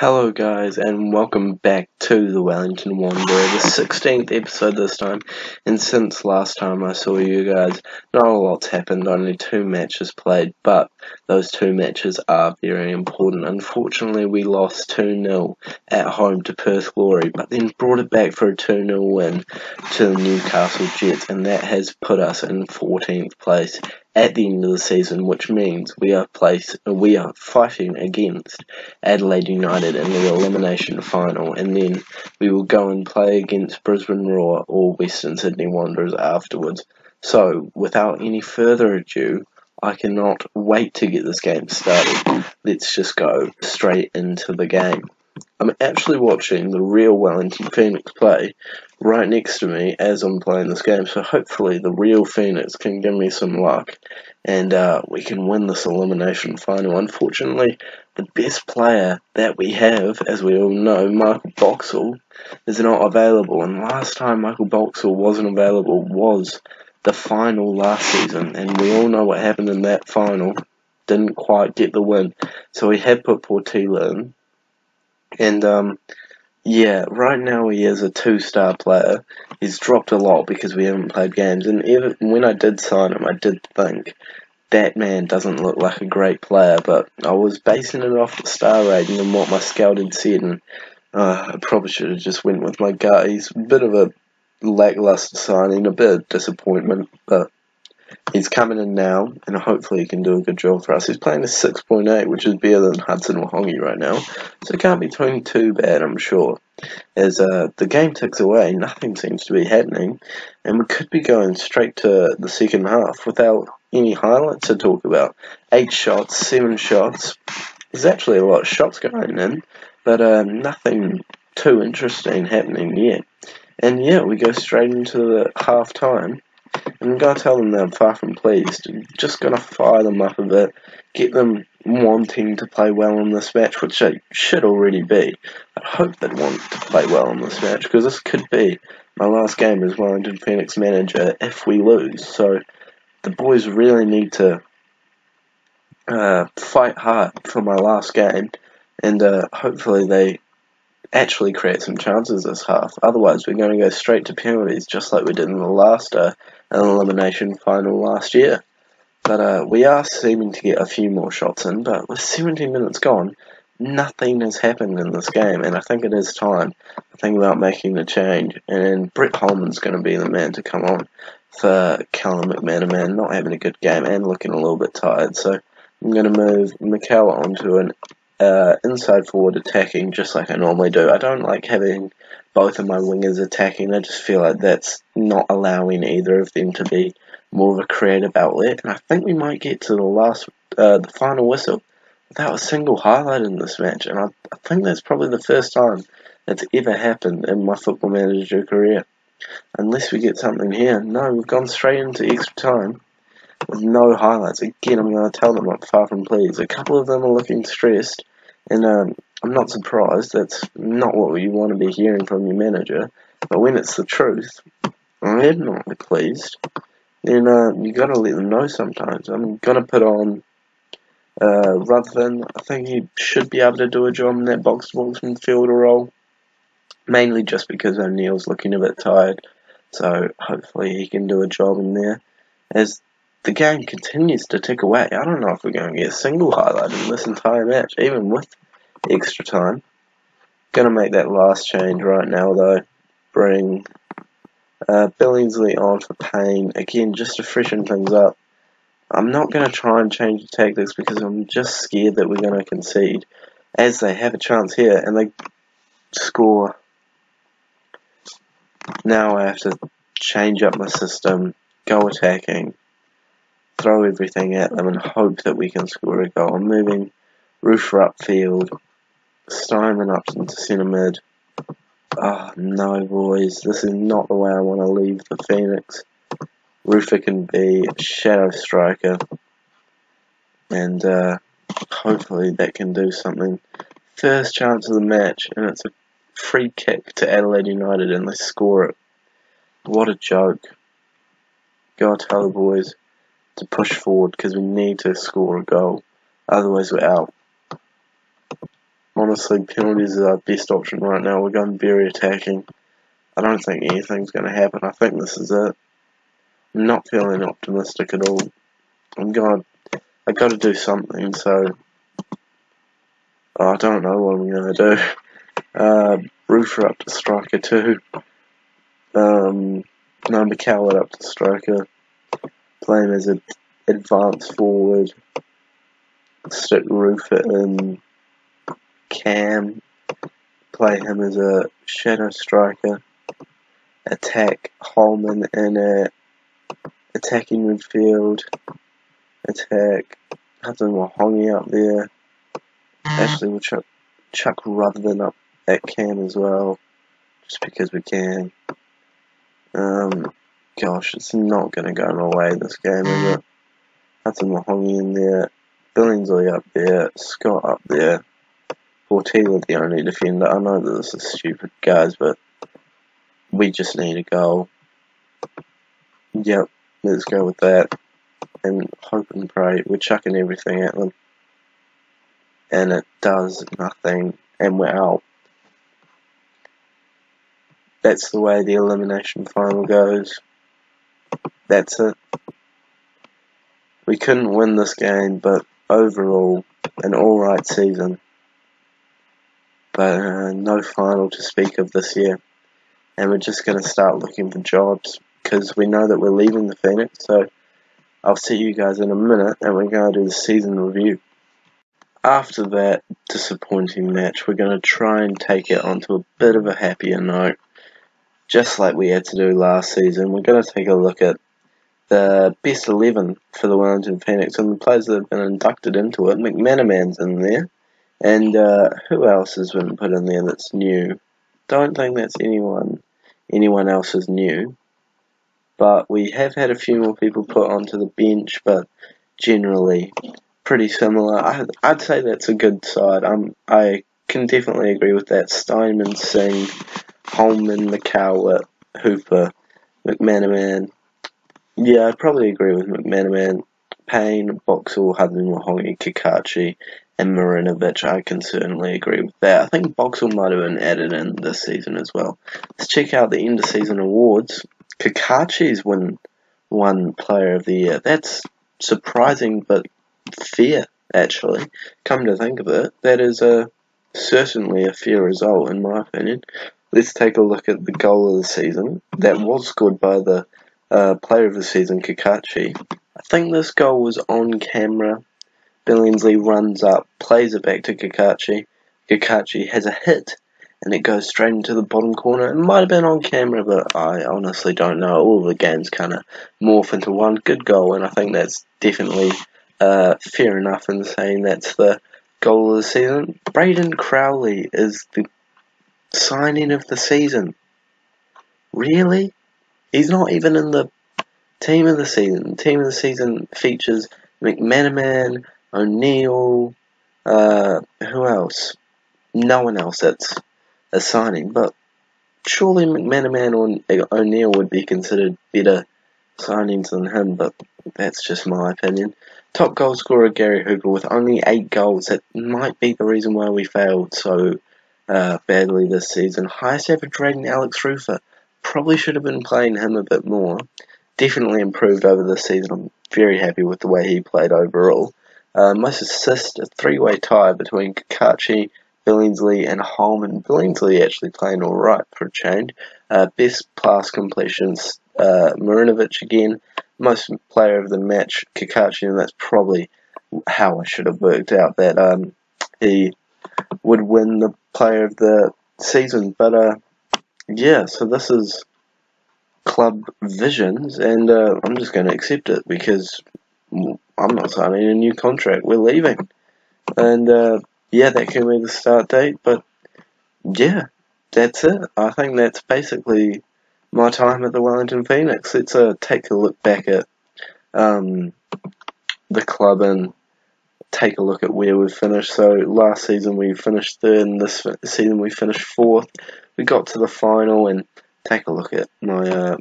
Hello guys, and welcome back to the Wellington Wanderer, the 16th episode this time. And since last time I saw you guys, not a lot's happened, only 2 matches played, but those 2 matches are very important. Unfortunately, we lost 2-0 at home to Perth Glory, but then brought it back for a 2-0 win to the Newcastle Jets, and that has put us in 14th place at the end of the season, which means we are fighting against Adelaide United in the elimination final, and then we will go and play against Brisbane Roar or Western Sydney Wanderers afterwards. So, without any further ado, I cannot wait to get this game started. Let's just go straight into the game. I'm actually watching the real Wellington Phoenix play right next to me as I'm playing this game, so hopefully the real Phoenix can give me some luck and we can win this elimination final. Unfortunately, the best player that we have, as we all know, Michael Boxall, is not available, and last time Michael Boxall wasn't available was the final last season, and we all know what happened in that final. Didn't quite get the win, so we had put Portela in. And, yeah, right now he is a 2-star player. He's dropped a lot because we haven't played games, and even when I did sign him, I did think that man doesn't look like a great player, but I was basing it off the star rating and what my scout had said, and I probably should have just went with my gut. He's a bit of a lackluster signing, a bit of disappointment, but he's coming in now, and hopefully he can do a good job for us. He's playing a 6.8, which is better than Hudson Wahongi right now, so it can't be too bad, I'm sure. As the game ticks away, nothing seems to be happening, and we could be going straight to the second half without any highlights to talk about. 8 shots, 7 shots. There's actually a lot of shots going in, but nothing too interesting happening yet. And yeah, we go straight into the half time. And I'm going to tell them that I'm far from pleased. I'm just going to fire them up a bit, get them wanting to play well in this match, which they should already be. I hope they want to play well in this match, because this could be my last game as Wellington Phoenix manager if we lose. So the boys really need to fight hard for my last game, and hopefully they actually create some chances this half. Otherwise, we're going to go straight to penalties, just like we did in the last elimination final last year. But we are seeming to get a few more shots in, but with 17 minutes gone, nothing has happened in this game, and I think it is time to think about making the change, and Brett Holman's going to be the man to come on for Callum McManaman, not having a good game and looking a little bit tired, so I'm going to move McKellar onto an inside forward attacking, just like I normally do. I don't like having both of my wingers attacking. I just feel like that's not allowing either of them to be more of a creative outlet. And I think we might get to the final whistle without a single highlight in this match. And I think that's probably the first time that's ever happened in my football manager career. Unless we get something here. No, we've gone straight into extra time with no highlights. Again, I'm going to tell them I'm far from pleased. A couple of them are looking stressed, and I'm not surprised. That's not what you want to be hearing from your manager. But when it's the truth, I'm not pleased. Then you got to let them know sometimes. I'm going to put on Ruthven. I think he should be able to do a job in that box-to-box midfielder role, mainly just because O'Neill's looking a bit tired. So hopefully he can do a job in there. As the game continues to tick away, I don't know if we're going to get a single highlight in this entire match, even with extra time. Going to make that last change right now, though. Bring Billingsley on for Payne. Again, just to freshen things up. I'm not going to try and change the tactics because I'm just scared that we're going to concede, as they have a chance here, and they score. Now I have to change up my system, go attacking, throw everything at them and hope that we can score a goal. I'm moving Roofer upfield, Steinman up into centre mid. Oh no, boys, this is not the way I want to leave the Phoenix. Roofer can be a shadow striker, and hopefully that can do something. First chance of the match, and it's a free kick to Adelaide United, and they score it. What a joke. Gotta tell the boys to push forward because we need to score a goal, otherwise we're out. honestly, penalties is our best option right now. We're going very attacking. I don't think anything's going to happen. I think this is it. I'm not feeling optimistic at all. I've got to do something, so I don't know what I'm going to do. Roofer up to striker 2. Number Coward up to striker. Play him as an advanced forward. Stick Roofer in cam. Play him as a shadow striker. Attack Holman in a attacking midfield. Attack Hudson Wahongi up there. Actually, we'll chuck Rutherford up at cam as well, just because we can. Gosh, it's not going to go my way this game, is it? Hudson Wahongi in there. Billingsley up there. Scott up there. Portela the only defender. I know that this is stupid, guys, but we just need a goal. Yep, let's go with that. And hope and pray. We're chucking everything at them. And it does nothing. And we're out. That's the way the elimination final goes. That's it. We couldn't win this game, but overall, an alright season. But no final to speak of this year. And we're just going to start looking for jobs, because we know that we're leaving the Phoenix. So I'll see you guys in a minute, and we're going to do the season review. After that disappointing match, we're going to try and take it onto a bit of a happier note. Just like we had to do last season, we're going to take a look at the best 11 for the Wellington Phoenix and the players that have been inducted into it. McManaman's in there. And who else has been put in there that's new? Don't think that's anyone else is new. But we have had a few more people put onto the bench, but generally pretty similar. I'd say that's a good side. I can definitely agree with that. Steinman, Singh, Holman, McCowart, Hooper, McManaman. Yeah, I'd probably agree with McManaman. Payne, Boxall, Hudson Wahongi, Kakachi, and Marinovic. I can certainly agree with that. I think Boxall might have been added in this season as well. Let's check out the end of season awards. Kakachi's won Player of the Year. That's surprising but fair, actually. Come to think of it, that is certainly a fair result in my opinion. Let's take a look at the goal of the season. That was scored by the Player of the Season, Kakachi. I think this goal was on camera. Billingsley runs up, plays it back to Kakachi. Kakachi has a hit, and it goes straight into the bottom corner. It might have been on camera, but I honestly don't know. All the games kind of morph into one good goal, and I think that's definitely fair enough in saying that's the goal of the season. Braden Crowley is the signing of the season. Really? He's not even in the team of the season. The team of the season features McManaman, O'Neill, who else? No one else that's a signing, but surely McManaman or O'Neill would be considered better signings than him, but that's just my opinion. Top goal scorer Gary Hooper with only 8 goals. That might be the reason why we failed so badly this season. Highest average rating Alex Roofer. Probably should have been playing him a bit more. Definitely improved over this season. I'm very happy with the way he played overall. Most assists, a 3-way tie between Kakachi, Billingsley and Holman. Billingsley actually playing alright for a change. Best pass completions, Marinovic again. Most player of the match, Kakachi, and that's probably how I should have worked out that he would win the player of the season. But yeah, so this is club visions, and I'm just going to accept it because I'm not signing a new contract. We're leaving. And yeah, that can be the start date, but yeah, that's it. I think that's basically my time at the Wellington Phoenix. Let's take a look back at the club and take a look at where we've finished. So last season we finished 3rd, and this season we finished 4th. We got to the final, and take a look at my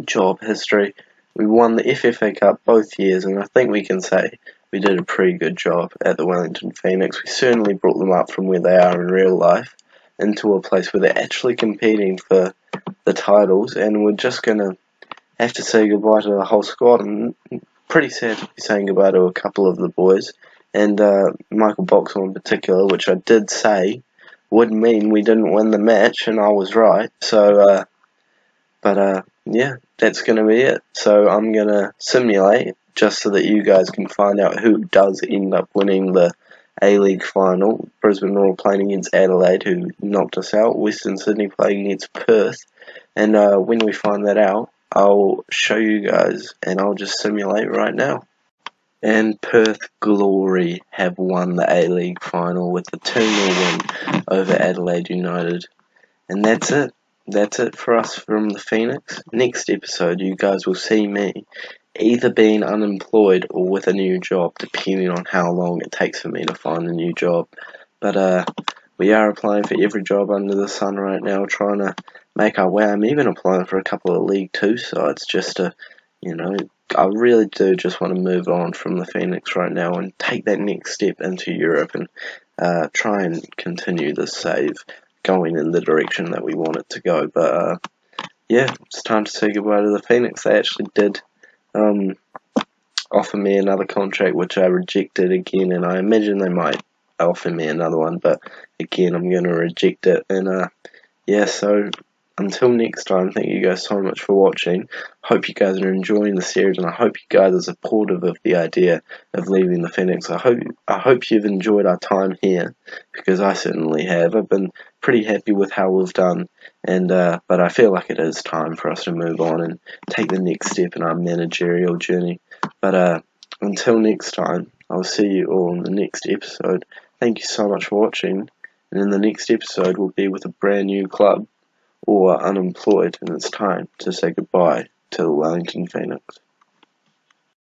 job history. We won the FFA Cup both years, and I think we can say we did a pretty good job at the Wellington Phoenix. We certainly brought them up from where they are in real life into a place where they're actually competing for the titles, and we're just going to have to say goodbye to the whole squad. I'm pretty sad to be saying goodbye to a couple of the boys, and Michael Boxall in particular, which I did say would mean we didn't win the match, and I was right. So, yeah, that's going to be it. So I'm going to simulate just so that you guys can find out who does end up winning the A-League final. Brisbane Roar playing against Adelaide, who knocked us out. Western Sydney playing against Perth. And when we find that out, I'll show you guys, and I'll just simulate right now. And Perth Glory have won the A-League final with a 2-0 win over Adelaide United. And that's it. That's it for us from the Phoenix. Next episode, you guys will see me either being unemployed or with a new job, depending on how long it takes for me to find a new job. But we are applying for every job under the sun right now, trying to make our way. I'm even applying for a couple of League 2 sides just to, I really do just want to move on from the Phoenix right now and take that next step into Europe and try and continue the save going in the direction that we want it to go. But yeah, it's time to say goodbye to the Phoenix. They actually did offer me another contract, which I rejected again, and I imagine they might offer me another one, but again, I'm going to reject it. And yeah, so until next time, thank you guys so much for watching. Hope you guys are enjoying the series, and I hope you guys are supportive of the idea of leaving the Phoenix. I hope you've enjoyed our time here, because I certainly have. I've been pretty happy with how we've done, and but I feel like it is time for us to move on and take the next step in our managerial journey. But until next time, I'll see you all in the next episode. Thank you so much for watching, and in the next episode we'll be with a brand new club, or unemployed, and it's time to say goodbye to the Wellington Phoenix.